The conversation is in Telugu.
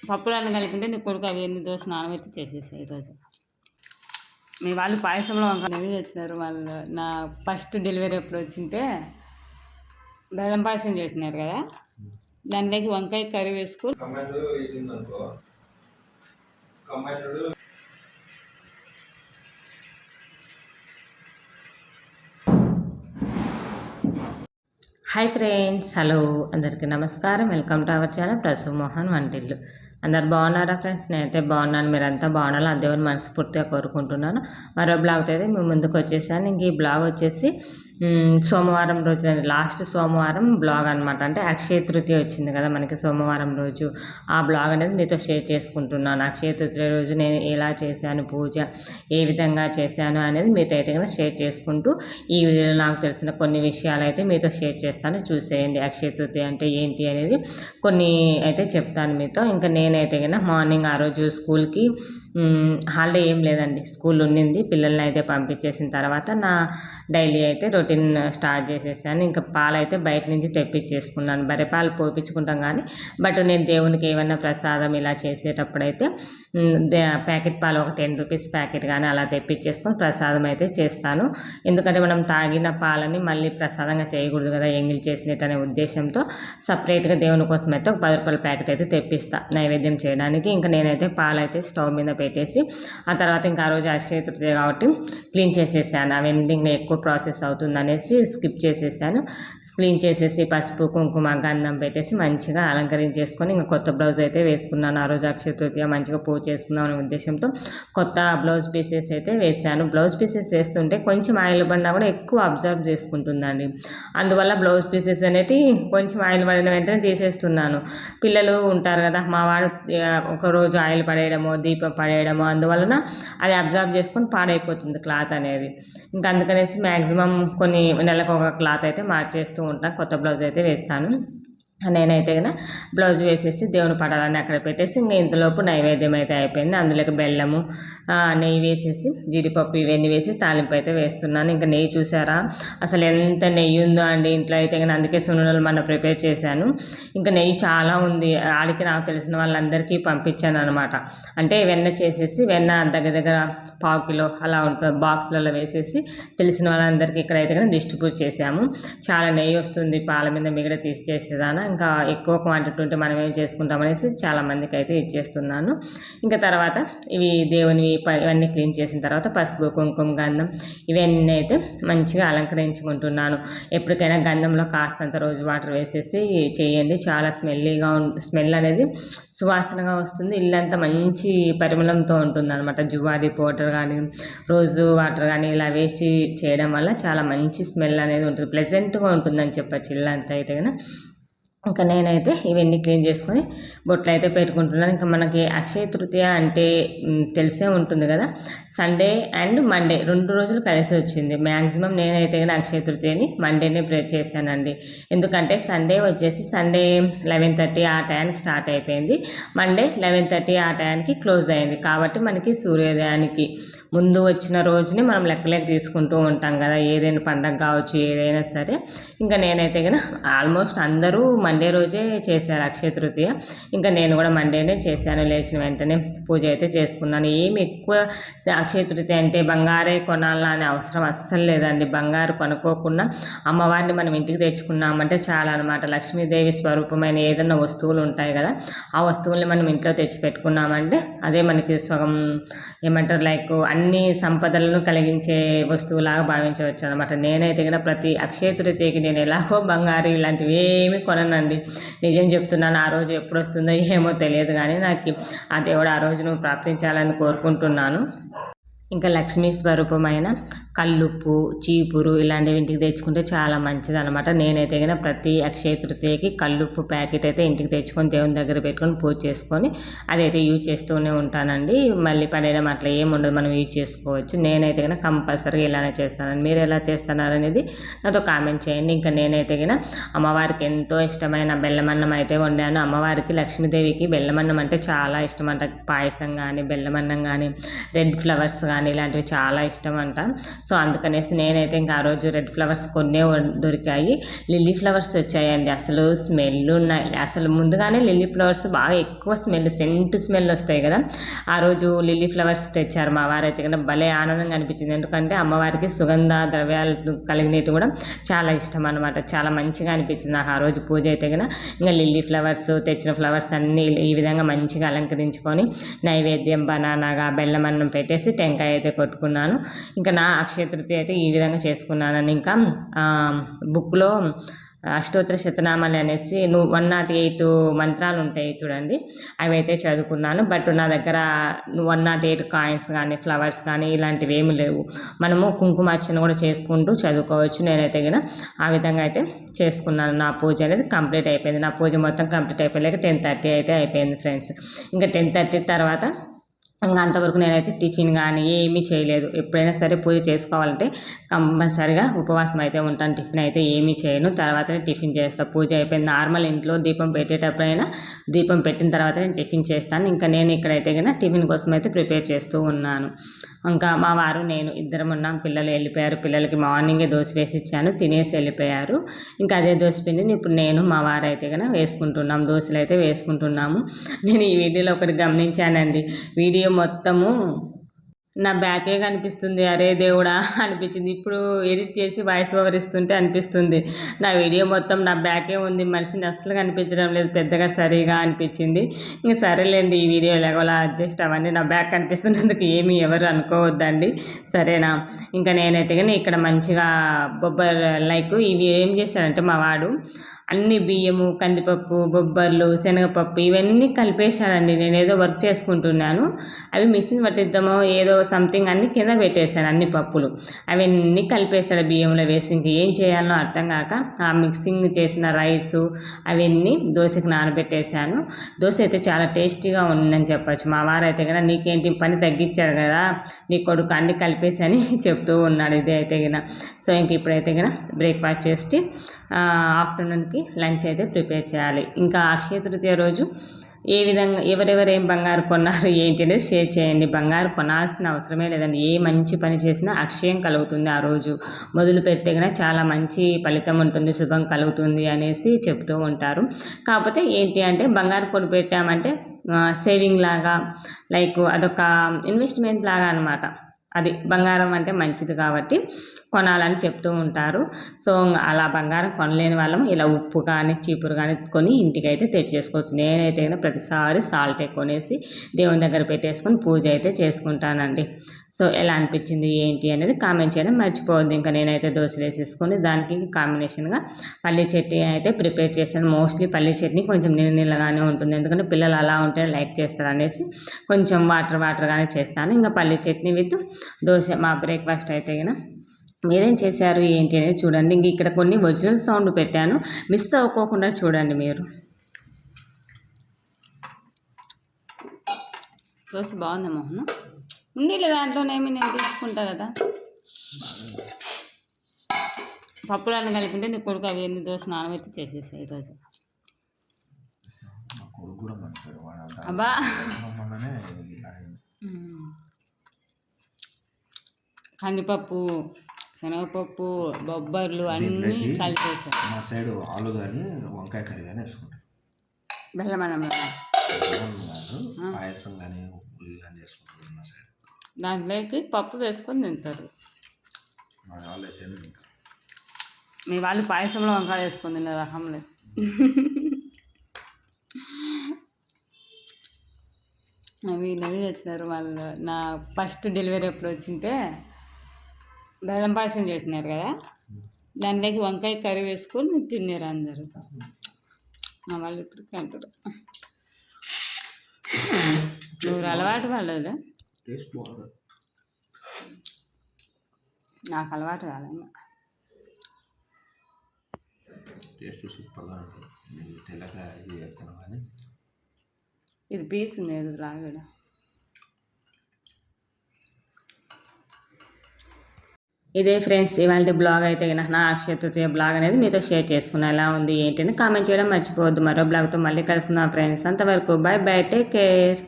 పప్పులన్నీ కలిపింటే నీ కొడుకు అవి ఎన్ని దోశ నానబెట్టి చేసేసాయి ఈరోజు. మీ వాళ్ళు పాయసంలో వంకాయ తెచ్చినారు. వాళ్ళు నా ఫస్ట్ డెలివరీ ఎప్పుడు వచ్చింటే బెల్లం పాయసం చేసినారు కదా, దాంట్లోకి వంకాయ కర్రీ వేసుకుని హాయ్ ఫ్రెండ్స్, హలో అందరికీ నమస్కారం. Welcome to our channel Prasu Mohan Vantillu. అందరు బాగున్నారా ఫ్రెండ్స్? నేనైతే బాగున్నాను. మీరంతా బాగున్నారా? ఆ దేవుని మనస్ఫూర్తిగా కోరుకుంటున్నాను. మరో బ్లాగ్ అయితే మేము ముందుకు వచ్చేసాను. ఇంక ఈ బ్లాగ్ వచ్చేసి సోమవారం రోజు, లాస్ట్ సోమవారం బ్లాగ్ అనమాట. అంటే అక్షయ తృతీయ వచ్చింది కదా మనకి సోమవారం రోజు. ఆ బ్లాగ్ అనేది మీతో షేర్ చేసుకుంటున్నాను. అక్షయ తృతీయ రోజు నేను ఎలా చేశాను, పూజ ఏ విధంగా చేశాను అనేది మీతో అయితే కనుక షేర్ చేసుకుంటూ ఈ వీడియోలో నాకు తెలిసిన కొన్ని విషయాలు అయితే మీతో షేర్ చేస్తాను. చూసేయండి. అక్షయ తృతీయ అంటే ఏంటి అనేది కొన్ని అయితే చెప్తాను మీతో. ఇంకా నేనైతే కనుక మార్నింగ్ ఆ రోజు స్కూల్కి హాలిడే ఏం లేదండి, స్కూల్ ఉండింది. పిల్లల్ని అయితే పంపించేసిన తర్వాత నా డైలీ అయితే రొటీన్ స్టార్ట్ చేసేసాను. ఇంకా పాలు అయితే బయట నుంచి తెప్పించేసుకున్నాను. బర్రెపాలు పోపించుకుంటాం కానీ బట్ నేను దేవునికి ఏమన్నా ప్రసాదం ఇలా చేసేటప్పుడైతే ప్యాకెట్ పాలు ఒక 10 రూపీస్ ప్యాకెట్ కానీ అలా తెప్పించేసుకొని ప్రసాదం అయితే చేస్తాను. ఎందుకంటే మనం తాగిన పాలని మళ్ళీ ప్రసాదంగా చేయకూడదు కదా, ఎంగిల్ చేసినట్టు అనే ఉద్దేశంతో సపరేట్గా దేవుని కోసం అయితే ఒక 10 రూపాయల ప్యాకెట్ అయితే తెప్పిస్తాను నైవేద్యం చేయడానికి. ఇంకా నేనైతే పాలు అయితే స్టవ్ మీద పెట్టేసి ఆ తర్వాత ఇంకా ఆ రోజు అక్షయ తృతీయ కాబట్టి క్లీన్ చేసేసాను. అవన్నీ ఇంకా ఎక్కువ ప్రాసెస్ అవుతుంది అనేసి స్కిప్ చేసేసాను. క్లీన్ చేసేసి పసుపు కుంకుమ గంధం పెట్టేసి మంచిగా అలంకరించేసుకొని ఇంకా కొత్త బ్లౌజ్ అయితే వేసుకున్నాను. ఆ రోజు అక్షయ తృతీయ మంచిగా పూజ చేసుకుందాం అనే ఉద్దేశంతో కొత్త బ్లౌజ్ పీసెస్ అయితే వేసాను. బ్లౌజ్ పీసెస్ వేస్తుంటే కొంచెం ఆయిల్ పడినా కూడా ఎక్కువ అబ్జర్వ్ చేసుకుంటుందండి. అందువల్ల బ్లౌజ్ పీసెస్ అనేవి కొంచెం ఆయిల్ పడిన వెంటనే తీసేస్తున్నాను. పిల్లలు ఉంటారు కదా, మా వాడు ఒకరోజు ఆయిల్ పడేయడమో దీపం పడేయడమో, అందువలన అది అబ్జర్వ్ చేసుకొని పాడైపోతుంది క్లాత్ అనేది. ఇంకా అందుకనేసి మ్యాక్సిమం కొన్ని నెలకు ఒక క్లాత్ అయితే మార్చేస్తూ ఉంటాను. కొత్త బ్లౌజ్ అయితే వేస్తాను. నేనైతే కనుక బ్లౌజ్ వేసేసి దేవుని పడాలని అక్కడ పెట్టేసి ఇంకా ఇంతలోపు నైవేద్యం అయితే అయిపోయింది. అందులోకి బెల్లము నెయ్యి వేసేసి జీడిపప్పు ఇవన్నీ వేసి తాలింపు అయితే వేస్తున్నాను. ఇంకా నెయ్యి చూసారా అసలు ఎంత నెయ్యి ఉందో అండి ఇంట్లో అయితే కనుక. అందుకే సున్నుండలు మన ప్రిపేర్ చేశాను. ఇంకా నెయ్యి చాలా ఉంది. ఆడికి నాకు తెలిసిన వాళ్ళందరికీ పంపించాను అనమాట. అంటే వెన్న చేసేసి వెన్న దగ్గర 1/4 కిలో అలా ఉంటుంది బాక్స్లలో వేసేసి తెలిసిన వాళ్ళందరికీ ఇక్కడైతే కనుక డిస్ట్రిబ్యూట్ చేసాము. చాలా నెయ్యి వస్తుంది, పాల మీద మిగతా తీసి చేసేదానా. ఇంకా ఎక్కువ క్వాంటిటీ ఉంటే మనం ఏం చేసుకుంటామనేసి చాలామందికి అయితే ఇచ్చేస్తున్నాను. ఇంకా తర్వాత ఇవి దేవునివి ఇవన్నీ క్లీన్ చేసిన తర్వాత పసుపు కుంకుమ గంధం ఇవన్నీ అయితే మంచిగా అలంకరించుకుంటున్నాను. ఎప్పటికైనా గంధంలో కాస్తంత రోజు వాటర్ వేసేసి చేయండి. చాలా స్మెల్ అనేది సువాసనగా వస్తుంది. ఇల్లంతా మంచి పరిమళంతో ఉంటుంది అనమాట. జువాది పౌడర్ కానీ రోజు వాటర్ కానీ ఇలా వేసి చేయడం వల్ల చాలా మంచి స్మెల్ అనేది ఉంటుంది. ప్లెజెంట్గా ఉంటుందని చెప్పచ్చు ఇల్లంతా అయితే కనుక. ఇంకా నేనైతే ఇవన్నీ క్లీన్ చేసుకొని బొట్లు అయితే పెట్టుకుంటున్నాను. ఇంకా మనకి అక్షయ తృతీయ అంటే తెలిసే ఉంటుంది కదా, సండే అండ్ మండే 2 రోజులు కలిసి వచ్చింది. మ్యాక్సిమం నేనైతే కానీ అక్షయ తృతీయని మండేనే ప్రే చేశానండి. ఎందుకంటే సండే వచ్చేసి సండే 11:30 ఆ టైంకి స్టార్ట్ అయిపోయింది, మండే 11:30 ఆ టైంకి క్లోజ్ అయింది. కాబట్టి మనకి సూర్యోదయానికి ముందు వచ్చిన రోజుని మనం లెక్కలేక తీసుకుంటూ ఉంటాం కదా, ఏదైనా పండగ కావచ్చు ఏదైనా సరే. ఇంకా నేనైతే కానీ ఆల్మోస్ట్ అందరూ మండే రోజే చేశారు అక్షయ తృతీయ. ఇంకా నేను కూడా మండేనే చేశాను. లేచిన వెంటనే పూజ అయితే చేసుకున్నాను. ఏమి ఎక్కువ అక్షయ తృతీయ అంటే బంగారే కొనాలా అనే అవసరం అస్సలు లేదండి. బంగారు కొనుక్కోకుండా అమ్మవారిని మనం ఇంటికి తెచ్చుకున్నామంటే చాలా అనమాట. లక్ష్మీదేవి స్వరూపమైన ఏదైనా వస్తువులు ఉంటాయి కదా, ఆ వస్తువుల్ని మనం ఇంట్లో తెచ్చి పెట్టుకున్నామంటే అదే మనకి స్వగం ఏమంటారు లైక్ అన్ని సంపదలను కలిగించే వస్తువులాగా భావించవచ్చు అనమాట. నేనైతే కనుక ప్రతి అక్షయ తృతీయకి నేను ఎలాగో బంగారు ఇలాంటివి ఏమి కొననండి. నిజం చెప్తున్నాను. ఆ రోజు ఎప్పుడు వస్తుందో ఏమో తెలియదు కానీ నాకు ఆ దేవుడు ఆ రోజు నువ్వు ప్రార్థించాలని కోరుకుంటున్నాను. ఇంకా లక్ష్మీ స్వరూపమైన కల్లుప్పు చీపురు ఇలాంటివి ఇంటికి తెచ్చుకుంటే చాలా మంచిది అనమాట. నేనైతే కనుక ప్రతి అక్షయ తృతీయకి కల్లుప్పు ప్యాకెట్ అయితే ఇంటికి తెచ్చుకొని దేవుని దగ్గర పెట్టుకొని పూజ చేసుకొని అదైతే యూజ్ చేస్తూనే ఉంటానండి. మళ్ళీ పడేయడం అట్లా ఏమి ఉండదు, మనం యూజ్ చేసుకోవచ్చు. నేనైతే కనుక కంపల్సరీగా ఇలానే చేస్తానండి. మీరు ఎలా చేస్తున్నారనేది నాతో కామెంట్ చేయండి. ఇంకా నేనైతే కనుక అమ్మవారికి ఎంతో ఇష్టమైన బెల్లమన్నం అయితే వండాను. అమ్మవారికి లక్ష్మీదేవికి బెల్లమన్నం అంటే చాలా ఇష్టం అంట. పాయసం కానీ బెల్లమన్నం కానీ రెడ్ ఫ్లవర్స్ కానీ ఇలాంటివి చాలా ఇష్టం అంట. సో అందుకనేసి నేనైతే ఇంకా ఆ రోజు రెడ్ ఫ్లవర్స్ కొన్నే దొరికాయి. లిల్లీ ఫ్లవర్స్ వచ్చాయండి. అసలు స్మెల్ ఉన్నాయి. అసలు ముందుగానే లిల్లీ ఫ్లవర్స్ బాగా ఎక్కువ సెంట్ స్మెల్ వస్తాయి కదా. ఆ రోజు లిల్లీ ఫ్లవర్స్ తెచ్చారు మా వారైతే కన్నా భలే ఆనందంగా అనిపించింది. ఎందుకంటే అమ్మవారికి సుగంధ ద్రవ్యాలు కలిగినవి కూడా చాలా ఇష్టం అనమాట. చాలా మంచిగా అనిపించింది నాకు ఆ రోజు పూజ అయితే కన్నా. ఇంకా లిల్లీ ఫ్లవర్స్ తెచ్చిన ఫ్లవర్స్ అన్నీ ఈ విధంగా మంచిగా అలంకరించుకొని నైవేద్యం బనానాగా బెల్లం అన్నం పెట్టేసి టెంకాయ అయితే కొట్టుకున్నాను. ఇంకా నా అక్షయ తృతీయ అయితే ఈ విధంగా చేసుకున్నానని. ఇంకా బుక్లో అష్టోత్తర శతనామాలు అనేసి 108 మంత్రాలు ఉంటాయి చూడండి, అవి అయితే చదువుకున్నాను. బట్ నా దగ్గర 108 కాయిన్స్ కానీ ఫ్లవర్స్ కానీ ఇలాంటివి ఏమి లేవు. మనము కుంకుమార్చన కూడా చేసుకుంటూ చదువుకోవచ్చు. నేనైతే గిన ఆ విధంగా అయితే చేసుకున్నాను. నా పూజ అనేది కంప్లీట్ అయిపోయింది. నా పూజ మొత్తం కంప్లీట్ అయిపోయాక 10:30 అయితే అయిపోయింది ఫ్రెండ్స్. ఇంకా 10:30 తర్వాత ఇంకా అంతవరకు నేనైతే టిఫిన్ కానీ ఏమీ చేయలేదు. ఎప్పుడైనా సరే పూజ చేసుకోవాలంటే కంపల్సరిగా ఉపవాసం అయితే ఉంటాను. టిఫిన్ అయితే ఏమీ చేయను. తర్వాతనే టిఫిన్ చేస్తాను. పూజ అయిపోయింది. నార్మల్ ఇంట్లో దీపం పెట్టేటప్పుడైనా దీపం పెట్టిన తర్వాత నేను టిఫిన్ చేస్తాను. ఇంకా నేను ఇక్కడైతే కన్నా టిఫిన్ కోసం అయితే ప్రిపేర్ చేస్తూ ఉన్నాను. ఇంకా మా వారు నేను ఇద్దరం ఉన్నాం. పిల్లలు వెళ్ళిపోయారు. పిల్లలకి మార్నింగే దోశ వేసి ఇచ్చాను, తినేసి వెళ్ళిపోయారు. ఇంకా అదే దోశ పిండిని ఇప్పుడు నేను మా వారు అయితే కన్నా వేసుకుంటున్నాం. దోశలు అయితే వేసుకుంటున్నాము. నేను ఈ వీడియోలో ఒకటి గమనించానండి. వీడియో మొత్తము నా బ్యాకే కనిపిస్తుంది. అరే దేవుడా అనిపించింది. ఇప్పుడు ఎడిట్ చేసి వాయిస్ ఓవర్ ఇస్తుంటే అనిపిస్తుంది నా వీడియో మొత్తం నా బ్యాకే ఉంది, మనిషిని అస్సలు కనిపించడం లేదు పెద్దగా సరిగా అనిపించింది. ఇంక సరేలేండి, ఈ వీడియో ఎలాగోలా అడ్జస్ట్ అవ్వండి. నా బ్యాక్ కనిపిస్తున్నందుకు ఏమీ ఎవరు అనుకోవద్దండి, సరేనా. ఇంకా నేనైతే కానీ ఇక్కడ మంచిగా లైక్ ఇవి ఏం చేశానంటే మా వాడు అన్ని బియ్యము కందిపప్పు బొబ్బర్లు శనగపప్పు ఇవన్నీ కలిపేశానండి. నేను ఏదో వర్క్ చేసుకుంటున్నాను. అవి మిషన్ పట్టిద్దామో ఏదో సంథింగ్ అన్ని కింద పెట్టేశాను. అన్ని పప్పులు అవన్నీ కలిపేశాడు బియ్యంలో వేసి. ఇంక ఏం చేయాలో అర్థం కాక ఆ మిక్సింగ్ చేసిన రైసు అవన్నీ దోశకి నానబెట్టేశాను. దోశ అయితే చాలా టేస్టీగా ఉందని చెప్పచ్చు. మా వారు అయితే కదా నీకేంటి పని తగ్గించాడు కదా నీ కొడుకు అన్ని కలిపేసి అని చెప్తూ ఉన్నాడు. ఇదే అయితే కదా. సో ఇంక ఇప్పుడైతే కదా బ్రేక్ఫాస్ట్ చేసి ఆఫ్టర్నూన్కి లంచ్ అయితే ప్రిపేర్ చేయాలి. ఇంకా అక్షయ తృతీయ రోజు ఏ విధంగా ఎవరెవరు ఏం బంగారు కొన్నారు ఏంటి అనేది షేర్ చేయండి. బంగారు కొనాల్సిన అవసరమే లేదండి. ఏ మంచి పని చేసినా అక్షయం కలుగుతుంది. ఆ రోజు మొదలు పెడితే కనుక చాలా మంచి ఫలితం ఉంటుంది, శుభం కలుగుతుంది అనేసి చెప్తూ ఉంటారు. కాకపోతే ఏంటి అంటే బంగారు కొని పెట్టామంటే సేవింగ్ లాగా లైక్ అదొక ఇన్వెస్ట్మెంట్ లాగా అనమాట. అది బంగారం అంటే మంచిది కాబట్టి కొనాలని చెప్తూ ఉంటారు. సో అలా బంగారం కొనలేని వాళ్ళము ఇలా ఉప్పు కానీ చీపురు కానీ కొని ఇంటికైతే తెచ్చేసుకోవచ్చు. నేనైతే ప్రతిసారి సాల్ట్ కొనేసి దేవుని దగ్గర పెట్టేసుకొని పూజ అయితే చేసుకుంటానండి. సో ఎలా అనిపించింది ఏంటి అనేది కామెంట్ చేయడం మర్చిపోవద్దు. ఇంకా నేనైతే దోశ వేసేసుకొని దానికి కాంబినేషన్గా పల్లీ చట్నీ అయితే ప్రిపేర్ చేశాను. మోస్ట్లీ పల్లీ చట్నీ కొంచెం నీళ్ళగానే ఉంటుంది, ఎందుకంటే పిల్లలు అలా ఉంటే లైక్ చేస్తారు అనేసి కొంచెం వాటర్గానే చేస్తాను. ఇంకా పల్లీ చట్నీ విత్ దోశ మా బ్రేక్ఫాస్ట్ అయితే కనుక. మీరేం చేశారు ఏంటి అనేది చూడండి. ఇంక ఇక్కడ కొన్ని ఒరిజినల్ సౌండ్ పెట్టాను, మిస్ అవ్వకోకుండా చూడండి మీరు. దోశ బాగుంది మోహన్, ఉంది దాంట్లోనేమి నేను తీసుకుంటా కదా. పప్పులన్నీ కలిపింటే నీ కొడుకు అవి ఎన్ని దోశ నానబెట్టి చేసేసాయి ఈరోజు. అబ్బా కందిపప్పు శనగపప్పు బొబ్బర్లు అన్నీ కలిపేసారు. మా సైడ్ ఆలు కానీ వంకాయ కర్రీ కానీ వేసుకుంటాం. బెల్లం అన్నం పాయసం కానీ ఉల్లి కానీ చేసుకుంటాం మా సైడ్. దాంట్లోకి పప్పు వేసుకొని తింటారు. మా వాళ్ళు అయితే తింటారు. మీ వాళ్ళు పాయసంలో వంకాయ వేసుకొని తిన్న రకం లేదు. అవి నవ్వి వచ్చినారు వాళ్ళు. నా ఫస్ట్ డెలివరీ ఎప్పుడు వచ్చింటే బెల్లం పాయసం చేసినారు కదా, దాంట్లోకి వంకాయ కర్రీ వేసుకొని తిన్నారు అందరూ. మా వాళ్ళు ఇప్పటికీ అంటారు. నువ్వు అలవాటు పడలేదు, నాకు అలవాటు కాలేదు. ఇది పీస్ ఉంది అది రాగడ. ఇదే ఫ్రెండ్స్ ఇవాళ బ్లాగ్ అయితే నా అక్షయ తృతీయ బ్లాగ్ అనేది మీతో షేర్ చేసుకున్నా. ఎలా ఉంది ఏంటి అని కామెంట్ చేయడం మర్చిపోవద్దు. మరో బ్లాగ్తో మళ్ళీ కలుసుకుందాం ఫ్రెండ్స్. అంతవరకు బాయ్ బాయ్, టేక్ కేర్.